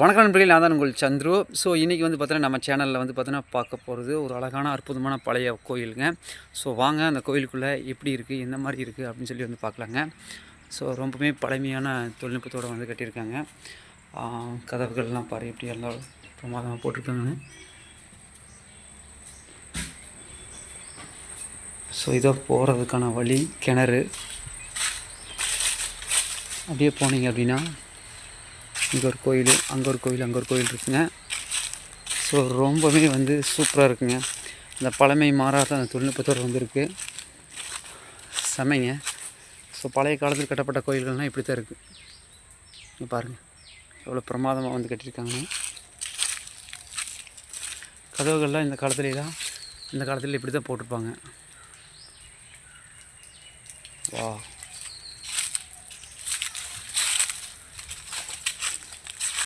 வணக்கம் நண்பர்களே, நான் தான் உங்கள் சந்துரு. ஸோ இன்றைக்கி வந்து பார்த்தீங்கன்னா நம்ம சேனலில் வந்து பார்த்தீங்கன்னா பார்க்க போகிறது ஒரு அழகான அற்புதமான பழைய கோயிலுங்க. ஸோ வாங்க அந்த கோயிலுக்குள்ளே எப்படி இருக்குது, எந்த மாதிரி இருக்குது அப்படின்னு சொல்லி வந்து பார்க்கலாங்க. ஸோ ரொம்பவுமே பழமையான தொழில்நுட்பத்தோடு வந்து கட்டியிருக்காங்க. கதவுகள்லாம் பாரு எப்படி எல்லாம் பிரமாதமாக போட்டிருக்காங்க. ஸோ இதோ போகிறதுக்கான வழி கிணறு. அப்படியே போனீங்க அப்படின்னா இங்கே ஒரு கோயில், அங்கே ஒரு கோயில், அங்கே ஒரு கோயில் இருக்குங்க. ஸோ ரொம்பவே வந்து சூப்பராக இருக்குங்க. இந்த பழமை மாறாத அந்த தொழில்நுட்பத்தோடு வந்துருக்கு செமைங்க. ஸோ பழைய காலத்தில் கட்டப்பட்ட கோயில்கள்லாம் இப்படி தான் இருக்குது. இங்கே பாருங்கள் எவ்வளோ பிரமாதமாக வந்து கட்டியிருக்காங்க. கதவுகள்லாம் இந்த காலத்துல இப்படி தான் போட்டிருப்பாங்க. வா